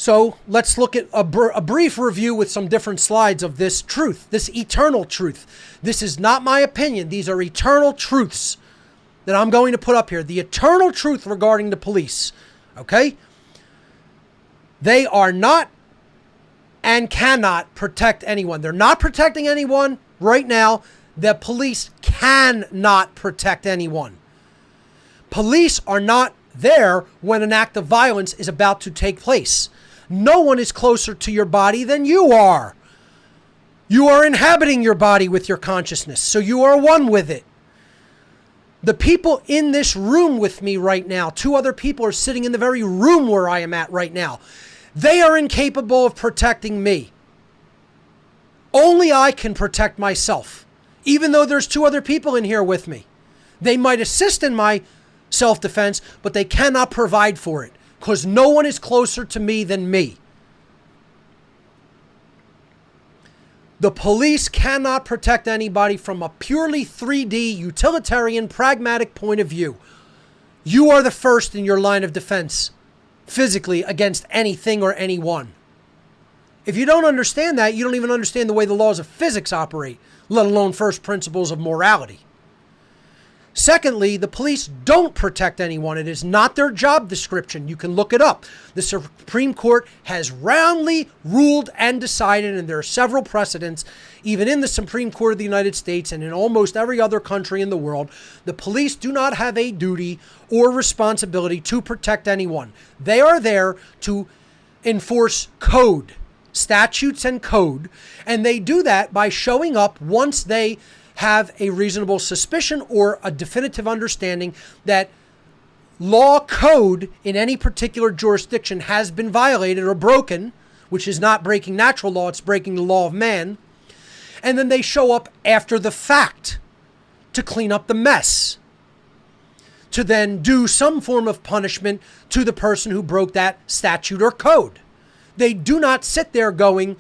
So let's look at a brief review with some different slides of this truth, this eternal truth. This is not my opinion. These are eternal truths that I'm going to put up here. The eternal truth regarding the police. Okay? They are not and cannot protect anyone. They're not protecting anyone right now. The police cannot protect anyone. Police are not there when an act of violence is about to take place. No one is closer to your body than you are. You are inhabiting your body with your consciousness, so you are one with it. The people in this room with me right now, 2 other people are sitting in the very room where I am at right now. They are incapable of protecting me. Only I can protect myself, even though there's 2 other people in here with me. They might assist in my self-defense, but they cannot provide for it because no one is closer to me than me. The police cannot protect anybody from a purely 3D, utilitarian, pragmatic point of view. You are the first in your line of defense, physically, against anything or anyone. If you don't understand that, you don't even understand the way the laws of physics operate, let alone first principles of morality. Secondly, the police don't protect anyone. It is not their job description. You can look it up. The Supreme Court has roundly ruled and decided, and there are several precedents, even in the Supreme Court of the United States and in almost every other country in the world, the police do not have a duty or responsibility to protect anyone. They are there to enforce code, statutes and code, and they do that by showing up once they have a reasonable suspicion or a definitive understanding that law code in any particular jurisdiction has been violated or broken, which is not breaking natural law, it's breaking the law of man. And then they show up after the fact to clean up the mess, to then do some form of punishment to the person who broke that statute or code. They do not sit there going,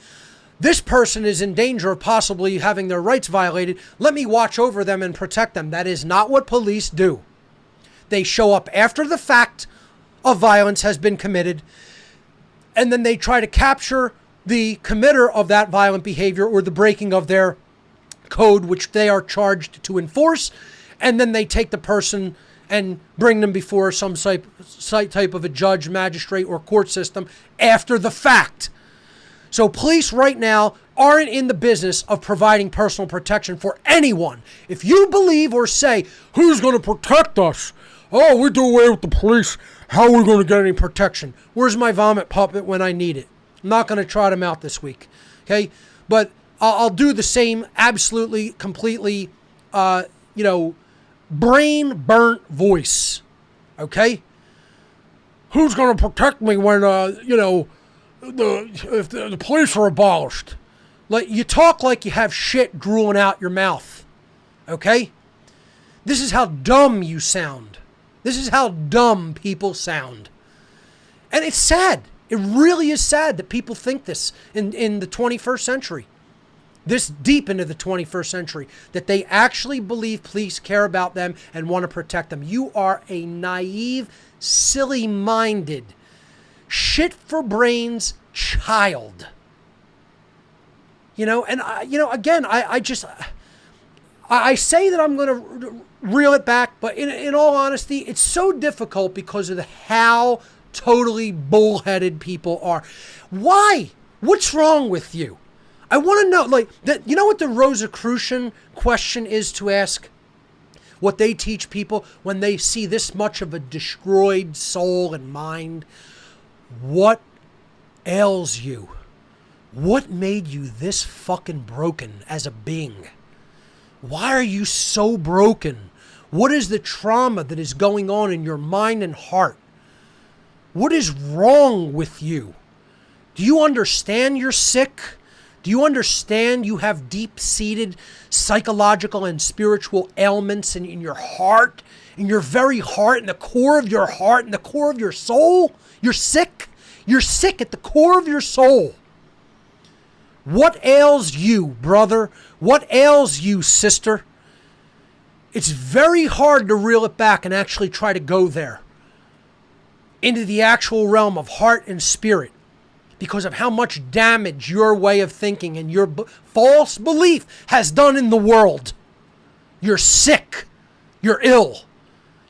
this person is in danger of possibly having their rights violated. Let me watch over them and protect them. That is not what police do. They show up after the fact of violence has been committed, and then they try to capture the committer of that violent behavior or the breaking of their code, which they are charged to enforce, and then they take the person and bring them before some type of a judge, magistrate, or court system after the fact. So police right now aren't in the business of providing personal protection for anyone. If you believe or say, who's going to protect us? Oh, we do away with the police. How are we going to get any protection? Where's my vomit puppet when I need it? I'm not going to trot him out this week. Okay? But I'll do the same absolutely, completely, brain burnt voice. Okay? Who's going to protect me when, if the police are abolished? Like, you talk like you have shit drooling out your mouth. Okay? This is how dumb you sound. This is how dumb people sound. And it's sad. It really is sad that people think this in the 21st century. This deep into the 21st century. That they actually believe police care about them and want to protect them. You are a naive, silly-minded, shit for brains child. Again, I say that I'm going to reel it back, but in all honesty, it's so difficult because of how totally bullheaded people are. Why? What's wrong with you? I want to know, you know what the Rosicrucian question is to ask? What they teach people when they see this much of a destroyed soul and mind? What ails you? What made you this fucking broken as a being? Why are you so broken? What is the trauma that is going on in your mind and heart? What is wrong with you? Do you understand you're sick? Do you understand you have deep-seated psychological and spiritual ailments in your heart, in your very heart, in the core of your heart, in the core of your soul? You're sick. You're sick at the core of your soul. What ails you, brother? What ails you, sister? It's very hard to reel it back and actually try to go there into the actual realm of heart and spirit. because of how much damage your way of thinking and your false belief has done in the world. You're sick. You're ill.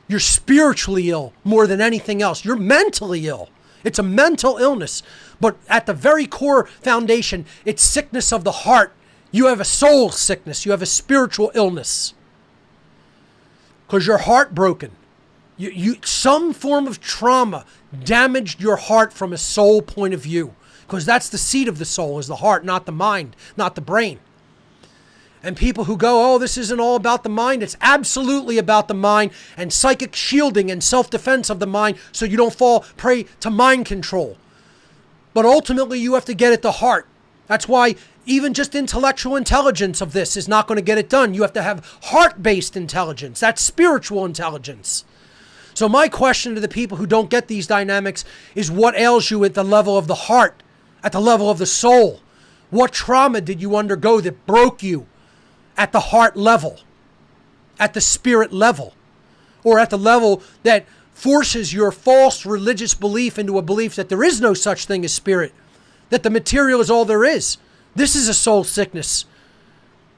You're spiritually ill more than anything else. You're mentally ill. It's a mental illness. But at the very core foundation, it's sickness of the heart. You have a soul sickness. You have a spiritual illness. Because you're heartbroken. Some form of trauma damaged your heart from a soul point of view. Because that's the seat of the soul, is the heart, not the mind, not the brain. And people who go, oh, this isn't all about the mind. It's absolutely about the mind and psychic shielding and self-defense of the mind so you don't fall prey to mind control. But ultimately, you have to get at the heart. That's why even just intellectual intelligence of this is not going to get it done. You have to have heart-based intelligence. That's spiritual intelligence. So my question to the people who don't get these dynamics is, what ails you at the level of the heart, at the level of the soul? What trauma did you undergo that broke you at the heart level, at the spirit level, or at the level that forces your false religious belief into a belief that there is no such thing as spirit, that the material is all there is? This is a soul sickness.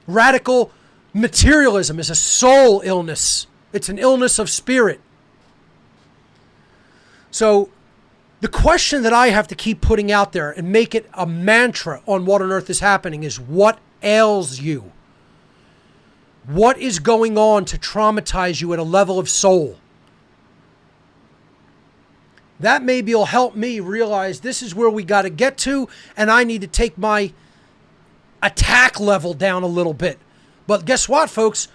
Radical materialism is a soul illness. It's an illness of spirit. So the question that I have to keep putting out there and make it a mantra on What on Earth is Happening is, what ails you? What is going on to traumatize you at a level of soul? That maybe will help me realize this is where we got to get to, and I need to take my attack level down a little bit. But guess what, folks?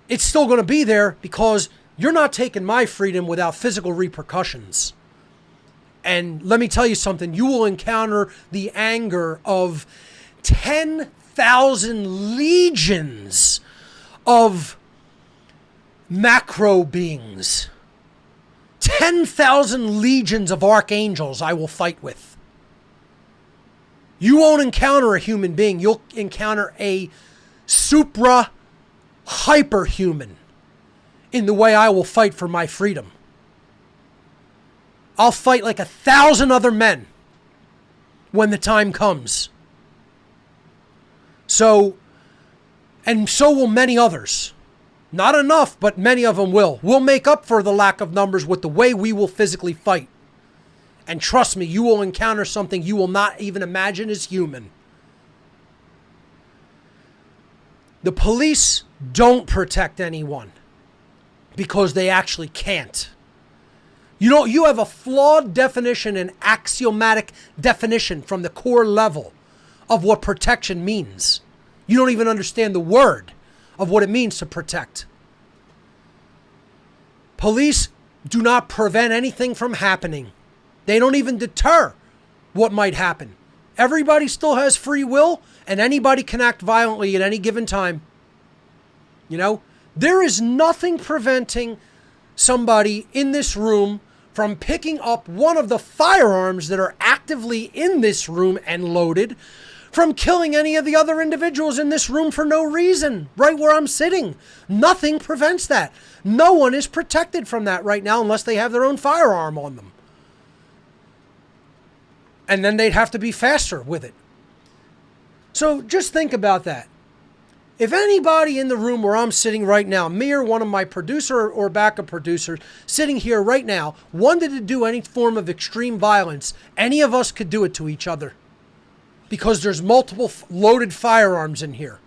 It's still going to be there, because you're not taking my freedom without physical repercussions. And let me tell you something. You will encounter the anger of 10,000 legions of macro beings. 10,000 legions of archangels I will fight with. You won't encounter a human being. You'll encounter a hyper-human in the way I will fight for my freedom. I'll fight like 1,000 other men when the time comes. So will many others. Not enough, but many of them will. We'll make up for the lack of numbers with the way we will physically fight. And trust me, you will encounter something you will not even imagine is human. The police don't protect anyone because they actually can't. You have a flawed definition and axiomatic definition from the core level of what protection means. You don't even understand the word of what it means to protect. Police do not prevent anything from happening. They don't even deter what might happen. Everybody still has free will, and anybody can act violently at any given time. There is nothing preventing somebody in this room from picking up one of the firearms that are actively in this room and loaded, from killing any of the other individuals in this room for no reason, right where I'm sitting. Nothing prevents that. No one is protected from that right now unless they have their own firearm on them. And then they'd have to be faster with it. So just think about that. If anybody in the room where I'm sitting right now, me or one of my producer or backup producers sitting here right now, wanted to do any form of extreme violence, any of us could do it to each other. Because there's multiple loaded firearms in here.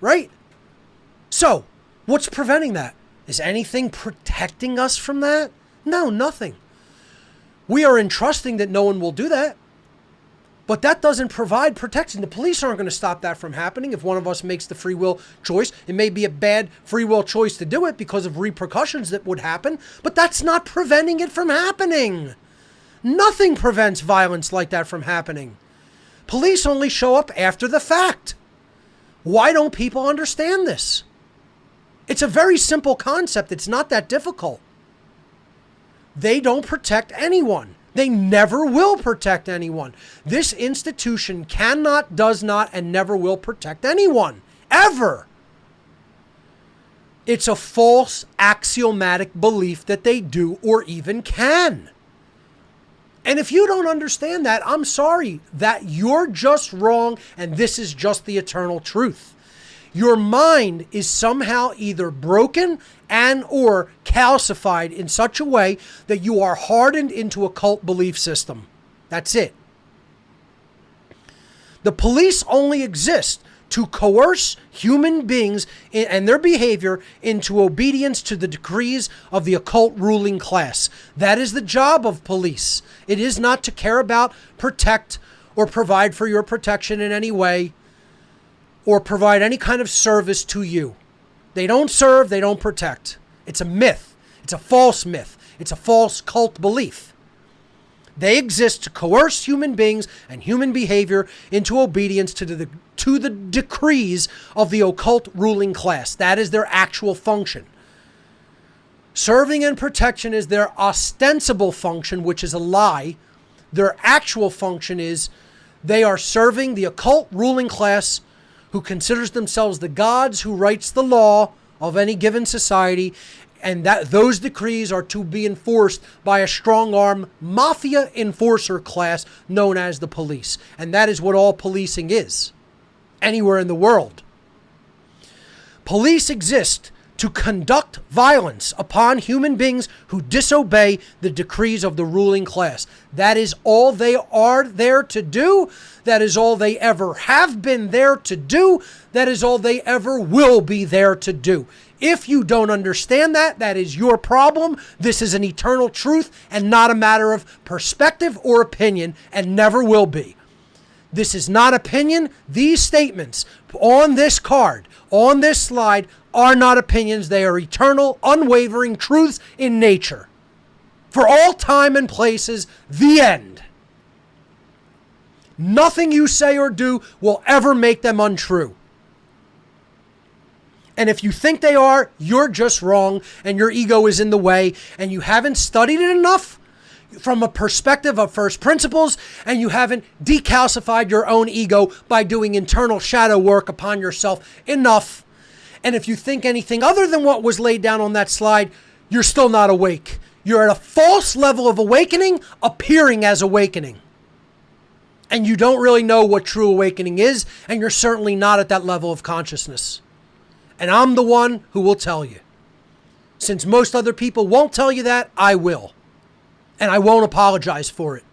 Right? So, what's preventing that? Is anything protecting us from that? No, nothing. We are entrusting that no one will do that. But that doesn't provide protection. The police aren't going to stop that from happening if one of us makes the free will choice. It may be a bad free will choice to do it because of repercussions that would happen, but that's not preventing it from happening. Nothing prevents violence like that from happening. Police only show up after the fact. Why don't people understand this? It's a very simple concept. It's not that difficult. They don't protect anyone. They never will protect anyone. This institution cannot, does not, and never will protect anyone. Ever. It's a false axiomatic belief that they do or even can. And if you don't understand that, I'm sorry that you're just wrong and this is just the eternal truth. Your mind is somehow either broken and or calcified in such a way that you are hardened into a cult belief system. That's it. The police only exist to coerce human beings and their behavior into obedience to the decrees of the occult ruling class. That is the job of police. It is not to care about, protect, or provide for your protection in any way, or provide any kind of service to you. They don't serve, they don't protect. It's a myth. It's a false myth. It's a false cult belief. They exist to coerce human beings and human behavior into obedience to the decrees of the occult ruling class. That is their actual function. Serving and protection is their ostensible function, which is a lie. Their actual function is they are serving the occult ruling class who considers themselves the gods who writes the law of any given society, and that those decrees are to be enforced by a strong-arm mafia enforcer class known as the police. And that is what all policing is, anywhere in the world. Police exist to conduct violence upon human beings who disobey the decrees of the ruling class. That is all they are there to do. That is all they ever have been there to do. That is all they ever will be there to do. If you don't understand that, that is your problem. This is an eternal truth and not a matter of perspective or opinion, and never will be. This is not opinion. These statements on this card, on this slide, are not opinions. They are eternal, unwavering truths in nature. For all time and places, the end. Nothing you say or do will ever make them untrue. And if you think they are, you're just wrong, and your ego is in the way, and you haven't studied it enough from a perspective of first principles, and you haven't decalcified your own ego by doing internal shadow work upon yourself enough. And if you think anything other than what was laid down on that slide, you're still not awake. You're at a false level of awakening, appearing as awakening. And you don't really know what true awakening is, and you're certainly not at that level of consciousness. And I'm the one who will tell you. Since most other people won't tell you that, I will. And I won't apologize for it.